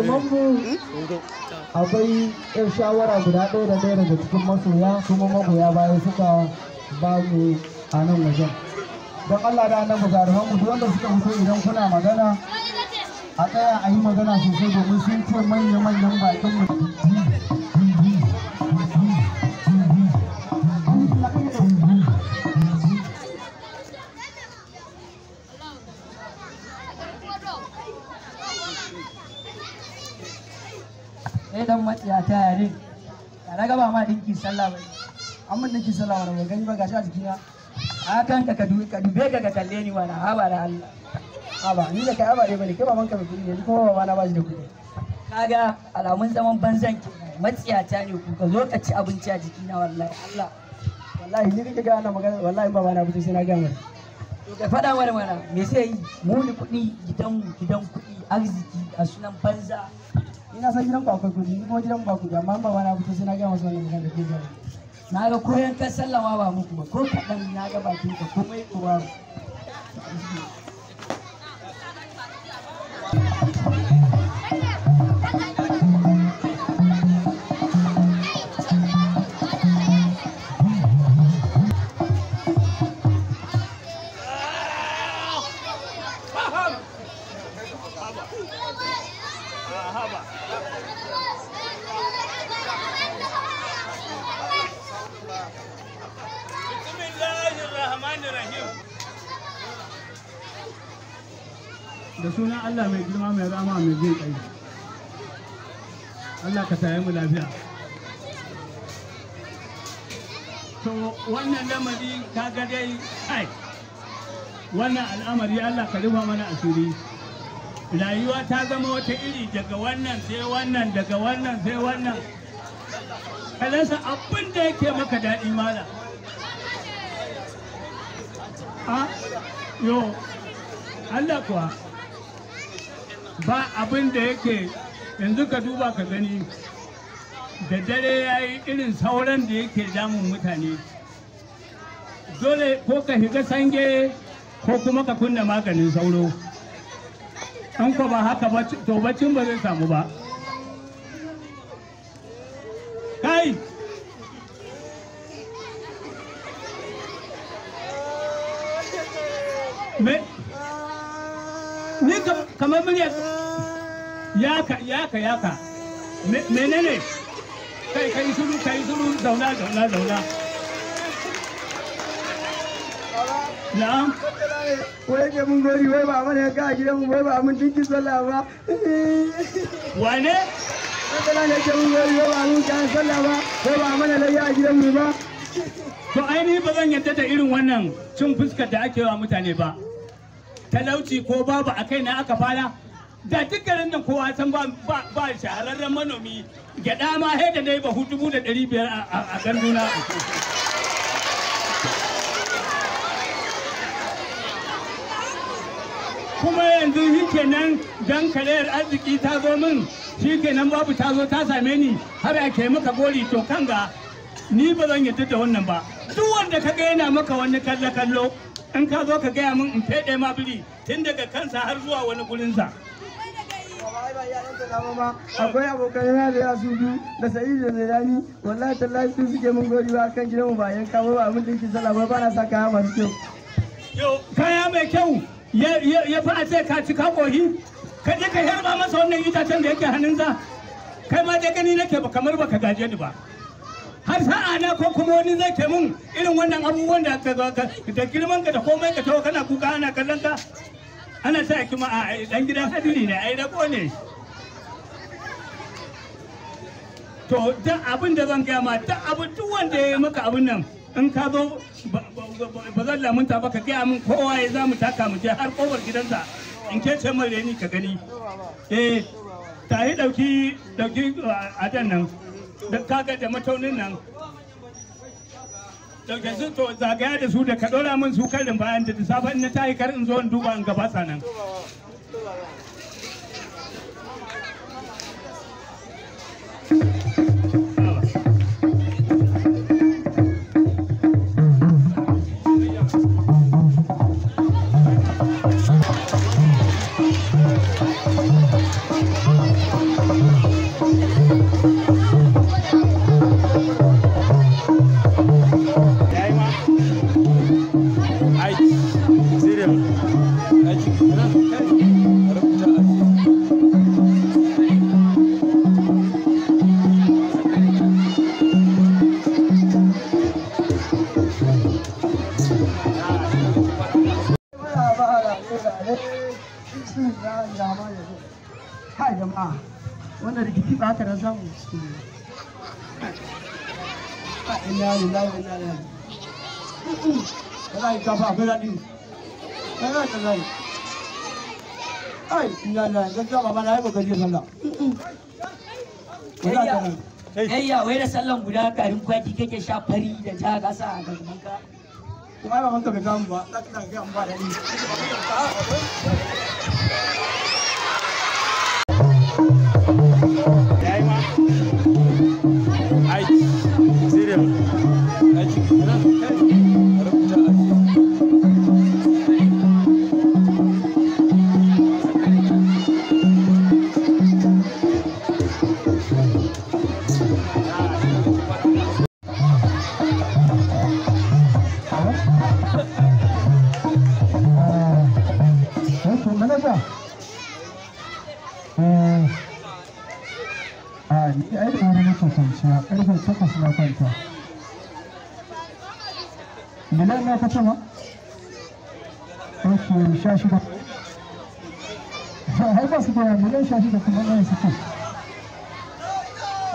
jarumanmu akwai yar shawara guda ɗaya da ɗaya daga cikin masoya kuma magoya baya suka ba mu a nan wajen. Don Allah da annabi jarumanmu duk wanda suka fito idan kuna magana a tsaya a yi magana sosai domin sun ce manya-manyan bakin mu. Dan matsiya ta yare ya gaba ma dinki sallah bai amma dinki sallah wani gani ba gashi a jikina a kan ka dube ka kalle ni wani haba da Allah haba ni da kai haba dai bane kai baban ka bai kudi ne ko baba na ba shi da kudi kaga alamun zaman banzan ke matsiya ta ne ku ka zo ka ci abinci a jikina wallahi Allah wallahi ni kake ga ana magana wallahi baba na fito sai na ga mai to ka fada mana me sai yi mu ni kudi gidan kudi arziki a sunan banza. Ina san gidan ku akwai kuɗi kuma gidan ba kuɗi amma ba na fito sai na gaya masa wannan magana da ke gaba. Na ga koyan kan sallama ba muku ba ko kaɗan na ga bakin ka komai ko ba. Da sunan Allah mai girma mai rama mai jin kai. Allah ka saye mu lafiya. To wannan lamari kaga dai kai wannan al'amari Allah ka rufa mana asiri. Rayuwa ta zama wata iri daga wannan sai wannan daga wannan sai wannan. Ka rasa abin da yake maka daɗi mala. Yo Allah kuwa ba abin da yake yanzu ka duba ka gani da dare ya yi irin sauran da yake damun mutane dole ko ka shiga sange ko kuma ka kunna maganin sauro an ko ba haka ba to baccin ba zai samu ba kai ni kamar miliyan yaka menene kai suru zauna na'am wai ke mun gori wai ba mana ka a gidanmu wai ba mun dinki sallah ba wane kaddala ne ke mun gori wai ba mun kan sallah ba wai ba mana layya a gidanmu ba to ainihi ba zan yadda da irin wannan cin fuskar da ake wa mutane ba talauci ko babu a kai na aka fara da dukkanin nan kowa san ba shahararren manomi gyada ma sai da dai ba 2,500 a ganduna kuma yanzu shi kenan dan karayar arziki ta zo min shi kenan babu ta zo ta same ni har ake maka gori to kanga ni ba zan yadda da wannan ba duk wanda ka ga yana maka wani kallo in ka zo ka gaya min in fede ma biri tun daga kansa har zuwa wani gurinsa. Akwai abokan yana da yasu biyu da sa'idu da zairani wallahi tallahi su suke mun gori ba kan gidanmu ba yanka ba abin da yake sallah ba na sa kaya masu kyau. Yo kaya mai kyau ya fi a ce ka ci ka kohi ka je ka yarba masa wannan itacen da yake hannunsa kai ma da gani nake ba kamar baka gaje ni ba. Har sa'a na ko kuma wani zai ke mun irin wannan abubuwan da girman ka da komai ka tawo kana kuka ana kallon ka ana sa kuma a dan gidan hadiri ne ai rabo ne to duk abin da zan gaya ma duk wanda ya yi maka abin nan in ka zo ba zan lamunta ba ka gaya min kowa ya za mu taka mu je har kofar gidansa in ke ce mai reni ka gani ta yi dauki adan nan da kaga da mataunin nan dauke su to zagaya da su da ka dora min su karin bayan da safe in na tayi kar in zo in duba in gaba sanan Hai jama'a, wannan rikici ba haka nan zamu ci. Ina lillahi wa inna ilaihi. Wallahi ka fa akwai daɗi. Wallahi. Ai, ina lillahi, gaskiya baba na yi kokari sallah. Yayya wai da sallan guda garin kwaki kake sha fari da ja gasa a gaban ka. Kuma ba manka bai kamu ba, za ka ga an ba daɗi. Karfe 8 na kwanta. Miliyan na ka cewa? Ok, 16. Haifa su da miliyan 16 kuma ɗaya suke.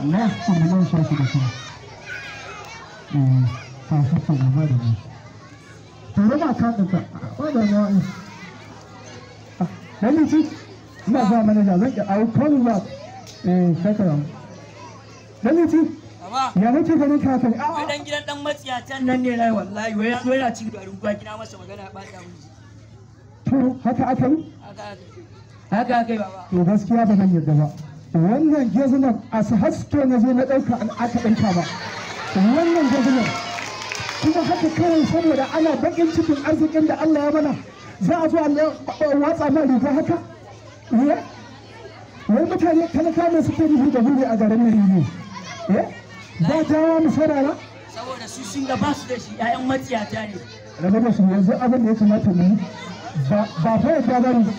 Na su miliyan 16 kuma. Ta su su gaba da mu. To raba ka ɗinka, ba da yawa ne. Dalli ci, ina zuwa manaja zan ki I will call you back. Shakaran. Dalli ci. Ya nake ganin ka kai? Wai dan gidan dan matsiyatan nan ne rai wallahi wai yazo yana ci garin kwaki na masa magana ya bata mun. To haka aka yi? Haka aka yi baba. To gaskiya ba zan yarda ba. Wannan gezunan a su haske na je na ɗauka aka ɗinka ba. Wannan gezunan kuma haka kawai saboda ana bakin cikin arzikin da Allah ya mana za a zo a watsa ma riga haka? Wai mutane talaka ne suke nufi da buri a garin nan ne. Ba jawo mu sarara? Saboda su sun ga ba su da shi ƴaƴan matsiyata ne. Rabe da su yanzu abin da ya kamata mu yi ba fa yadda za mu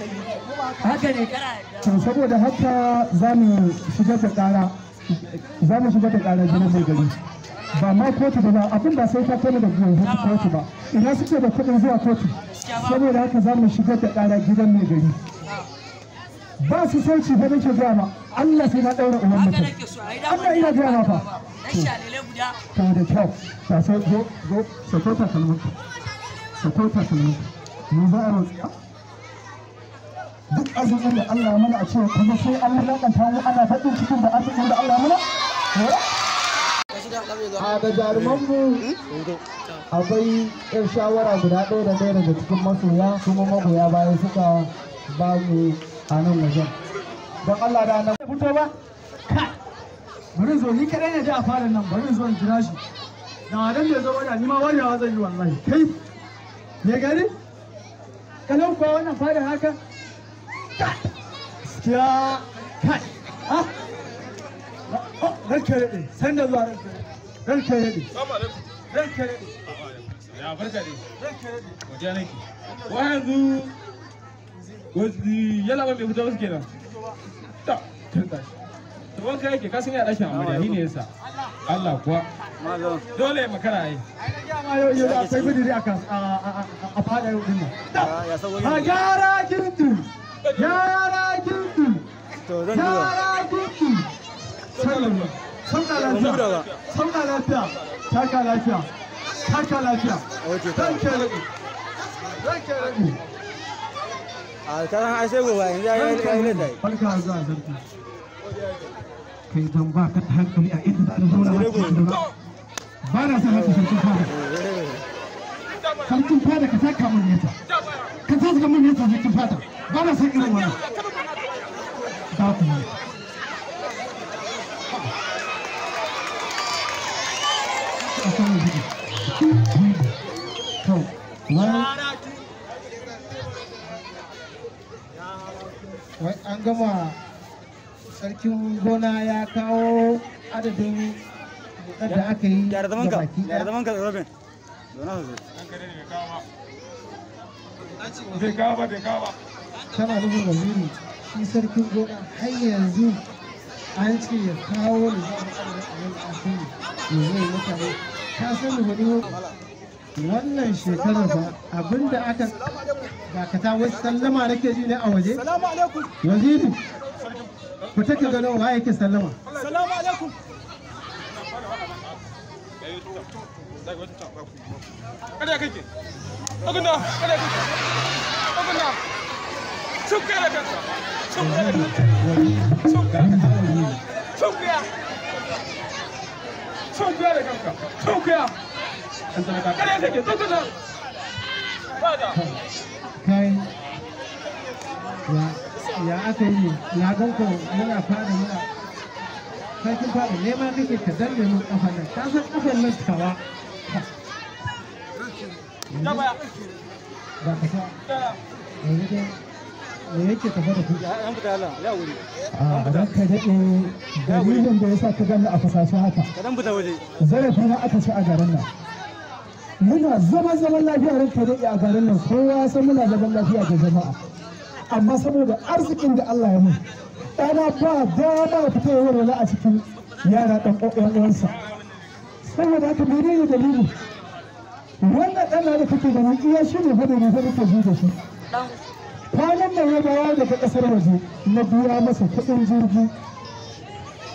haka ne kana to saboda haka za mu shigar da ƙara gidan mai gari ba ma kotu ba abin ba sai ta kai da kotu ba ina suke da kuɗin zuwa kotu saboda haka za mu shigar da ƙara gidan mai gari ba su sauci ba nake gaya ma Allah sai na ɗaura uwan mutum Allah ina gaya ma fa to da kyau ta sai zo sakota kalmar mu za a rotsiya duk arzikin da Allah mana a cewa kuma sai an lakanta mu ana faɗin cikin da arzikin da Allah mana a da jarumanmu akwai yan shawara guda ɗaya da ɗaya daga cikin masoya kuma magoya bayan suka ba mu a nan wajen don Allah da nan fito ba bari zo ni kadai ne da a fara nan bari zo in kira shi da wadan da zo wada ni ma warewa zan yi wallahi kai me gari kalau ko wannan fara haka gaskiya kai ha ranka rade san da zuwa ranka rade ya barka dai ranka rade wajen nake wa yanzu yalla ba mai fito wasu kenan ta kirta to wanka yake ka san ya dakin amarya ne yasa Allah kuwa dole makara yi ma yau akwai bidiri a fada yau din nan a gyara girki sauka lafiya taka lafiya a karan ashe gobe yanzu ya yi lalai barka zuwa sarki kai dan ba ka da hankali a inda za a zauna ba na son haka sarkin fada ka saka mun yata ka saka mun yata sarkin fada ba na son irin wannan ba ku ne wai an gama sarkin gona ya kawo adadin da aka yi Gyara zaman ka, baki gyara ɗaya. zaman ka Robin. Zauna sosai. Bai kawo ba, bai kawo ba. Tana nufin waziri shi sarkin gona har yanzu an ce ya kawo da za a adadin abin da aka yi zai mutane. Ka sani wani wannan shekarar ba abinda aka dakata wasu sallama nake ji ne a waje? Salamu alaikum. Waziri, ku take ganin wa yake sallama. Salamu alaikum. Kada kake. Agunda, kada kake. Agunda. Sunkuya da kanka. Sunkuya da kanka. Sunkuya. Sunkuya da kanka. Sunkuya. Kada kake. Sunkuya. Bada. Kai, ya aka yi na ganko muna fara muna sarkin fara nema kake ka danne mun kafan nan ka san kafan nan tawa Ya baya. ba ka sa yanzu dai me yake tafa da ku An fita Allah, ya wuri. a ranka daɗe dalilin da ya sa ka ganna a fasashe haka Kadan fita waje. zarafi na aka ci a garin nan muna zaman lafiya ranka daɗe a garin nan kowa san muna zaman lafiya da jama'a amma saboda arzikin da Allah ya mun ɗana ba dama fita yawan wani a cikin yara ɗan uwansa saboda haka menene dalili wannan ɗana da kake ganin iya shi ne fada ne fa nake ji da shi kwanan nan ya dawo daga ƙasar waje na biya masa kuɗin jirgi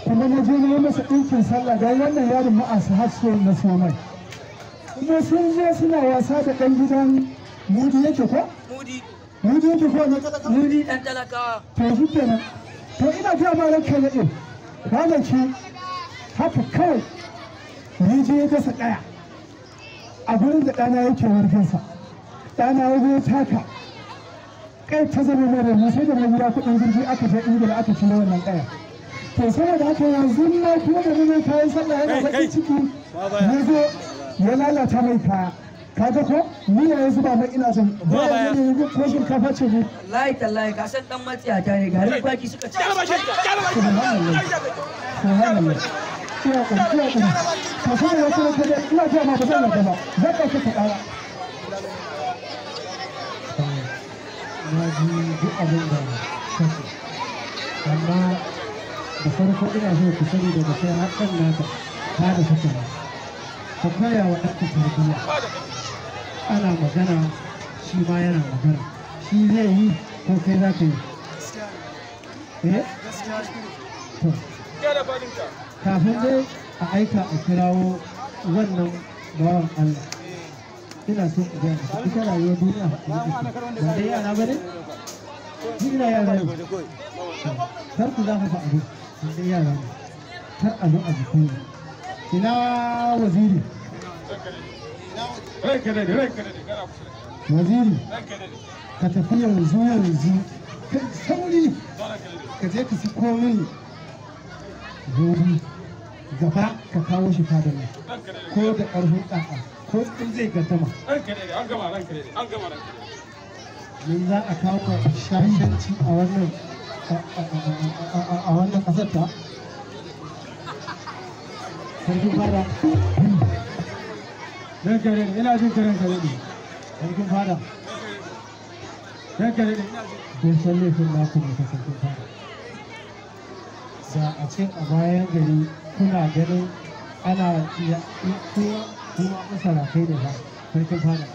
kuma na je na yi masa ɗinkin sallah don wannan yaron ma'asa har na so mai kuma sun je suna wasa da ɗan gidan mudi yake ko? mudi yake ko na talaka? Mudi dan talakawa. to shi kenan to ina ga ma ranka naɗe kwanaki haka kawai ni je ya gasa ɗaya a gurin da ɗana yake warkinsa ɗana ya zo taka kai ta zama mai rauni sai da na biya kuɗin jirgi aka je ingila aka ciro wannan ɗaya to saboda haka yanzu na kuma da nuna kayan sallah yana baƙin ciki ya zo ya lalata mai kaya kaga ko ni ya yanzu ba mai ina son ba ya ne ko shinkafa ce ne Wallahi tallahi ka san dan matsiyata ne garin kwaki suka ci. subhanallah ina ƙarfiya ɗin ka sani ya kuma kaje ina ce ma ba zan yarda ba zan ɗauke ta ƙara na ji duk abin da kake amma da farko ina so ku sani daga kai har ɗan naka ta da kake ba ka koya wa ɗanka tarbiyya ana magana shi ma yana magana shi zai yi ko kai za ka yi to kafin dai a aika a kirawo wannan bawan Allah ina so ku gaya muku ita rayuwar duniya ba dai yara ba ne ni ina yara ne kar ku za ku fa abu ba dai yara ne kar a zo a jikin ina waziri waziri ka tafi yanzu kai sauri ka je ka si komin gobe gaba ka kawo shi fadar nan ko da ƙarfin ƙaƙa ko in zai gaddama mun za a kawo shashanci a wannan ƙasar ta sarkin fada don kare ne ina jin karen kare ne sarkin fada don kare ne don san laifin naku ne ka sarkin fada da a ce a bayan gari kuna ganin ana kuma masara kai da ba sarkin fada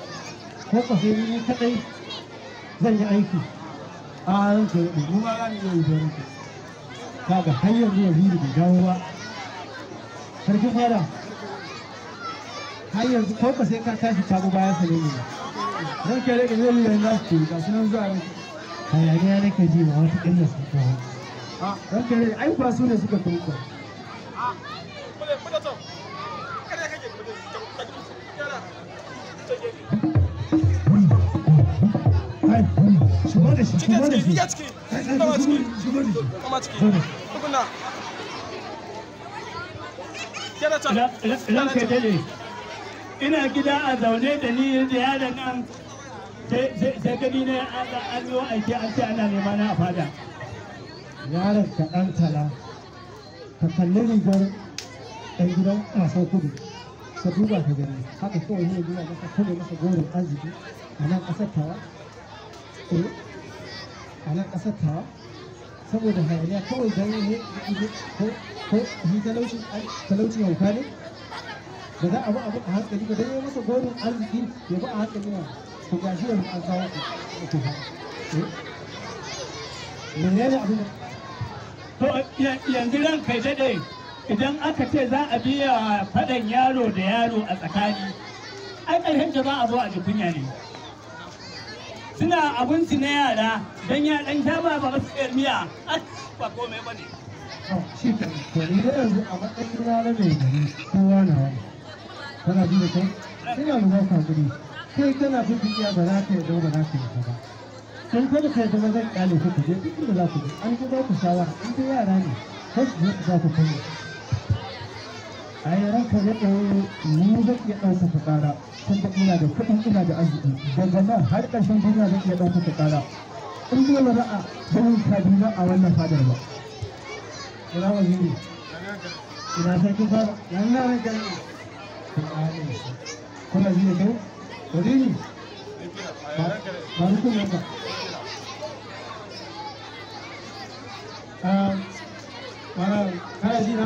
ko ka sai ni kadai zan yi aiki a ranka ya ɗi mu ma za mu iya yi da ranka kaga har yanzu waziri bai dawo ba sarkin fada har yanzu ko ka sai ka tashi ka bayan sa ne ne ranka ya ɗi zai yi yanzu su ga sunan zuwa ranka hayaniya nake ji ba wata ƙilla sun kawo ranka ne ai ba su ne suka tuka ai shigo da shi shigo da shi shigo da shi ranka dade ina gida a zaune da ni da yaron nan sai gani ne an yi aiki an ce ana nema na a fada yaron ka ɗan tala ka kalli rigar ɗan gidan wasan kudu ka duba ka gani haka kawai ne zuwa masa kudu masa gorin arziki a nan ƙasar tawa a nan ƙasar tawa saboda hayaniya kawai don yi ko yi talauci hauka ne da za a bi abu a hankali ba don yi masa gorin arziki ya bi a hankali na ku gashi yanzu an kawo ku menene abin da To yanzu ran kai daɗe idan aka ce za a biya faɗan yaro da yaro a tsakani, ai ƙarshen ta ba a zo a ji kunya ne. Suna abinci na yara don ya ɗan sha ba masu ɗayar miya ba komai ba ne. shi ka to ni da yanzu a matsayin na mai gari kowa na wani kana ji da kai ina lura ka guri kai kana bin dukiya ba za ka yi ba za ka yi ba kan kada kai kuma zan kyale ku ku je duk inda za ku je an ji ba ku shawara in dai yara ne kai su je za ku kai ai ranka ya ɗau ni zan iya ɗaukaka ƙara tun da ina da kuɗin ina da arziki daga nan har ƙarshen duniya zan iya ɗaukaka ƙara in dai ba za a ganin kaduna a wannan fadar ba ina waziri ina sarkin fara yana nan gani kuna ji da kyau waziri ba rukun yanka mana kana ji na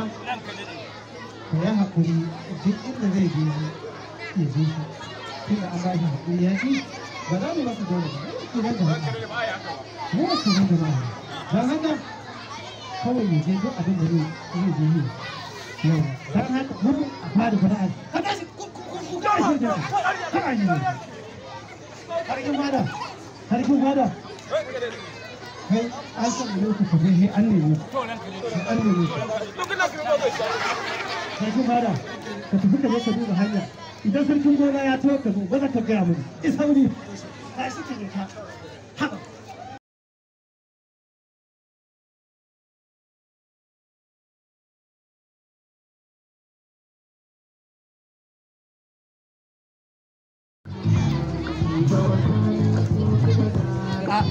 ka yi haƙuri duk inda zai je ya je shi tunda an ba shi haƙuri ya ji ba za mu masa dole ba mu ke da haka mu ke da ba don haka kawai ya je duk abin da zai je yi yau don haka mun a fara fara ka tashi ku gama shi da ka yi harkin fada harkin fada kai an san da lokaci ka je an nemi an nemi harkin fada ka tafi ka je ka duba hanya idan sarkin gona ya tawo ka zo ba za ka gaya mini isauri ka shi ke ne ka haka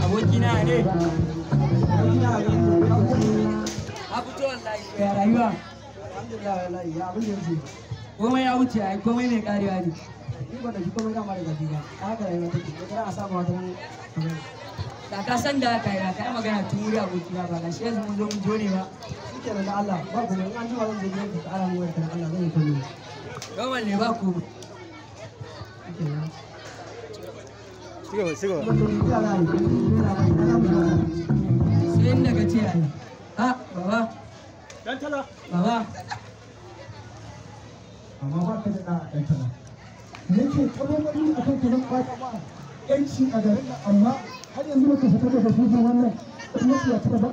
abokina ne a fito wallahi ya rayuwa alhamdulillah wallahi ya abin da yake komai ya wuce ai komai mai karewa ne ni ba da shi komai dama da gaji ba haka rayuwa take da kana samu wata da ka san da kai da kai magana tun wuri abokina ba ga shi yanzu mun zo mun jone ba shikenan da Allah ba ku an ji ba zan je gidan ka ara mu wayar kan Allah zan yi kallo gama ne ba ku Sigo. sai inda ka ce ai ha baba Dan tala. baba amma ba ka da ɗa a ɗankana nake kamarmari a kan ka zan ɓata ma ƴanci a garin nan amma har yanzu ba ka fita daga shugaban wannan mafiya ta ba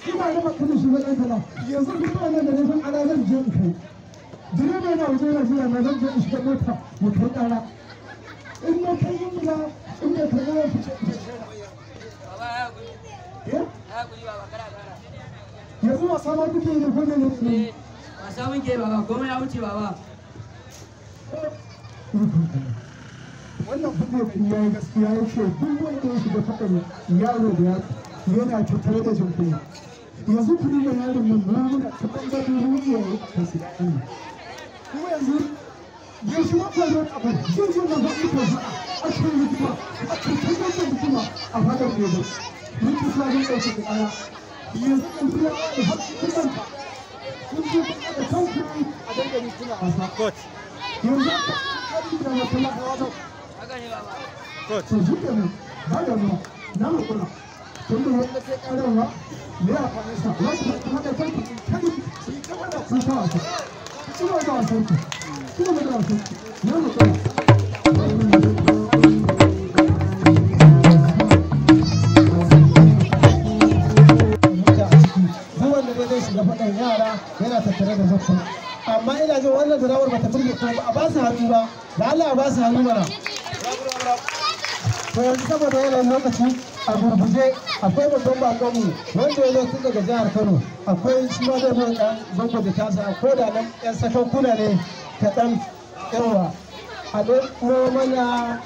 ina raba ka da shi ɗan tala yanzu duk wannan da nufin ana zan je in kai direba yana waje yana zuwa na zan je in shiga mota ya kai ƙara in na kai yin gida in da kai ya fice baba ya guri baba kada kara yanzu wasa ma kuke yi da wannan ne wasa muke baba komai ya wuce baba wannan fadin ya yi gaskiya ya ce duk wanda ya shiga fadin yaro da yana tattare da jin kunya yanzu kudi da yaron nan na muna ta ɓangaren ruwa a kan su ɗan kuma yanzu ya shi wata zuwa abin zai zo na faɗi ko za a cikin hikima a cikin yankin hikima a fadar ne da mun ci sa zai ɗauki da ɗaya yanzu kan fiye da haƙƙin kanka kun ce da kan kuɗi a dangane kuna wasa yanzu aka ƙari da wata lafawa da haka ne baba to shi ke nan ba da ruwa na hakura tun da wanda ke ƙararwa me ya faɗi sa wasu da kuma da kanku kan su yi kama da sun sa wasa su ba da wasan ku su ba da wasan ku na hakura wanda zai shiga faɗan yara yana tattare da zakku amma ina jin wannan durawar bata burge ko ba a ba su hannu ba da Allah a ba su hannu mana to yanzu saboda yanayin lokaci a gurguje akwai babban bakonmu wanda ya zo tun daga jihar Kano akwai shi ma zai zo ɗan zango da tasa a koda nan ƴan sakankuna ne kaɗan yawa a ɗan mana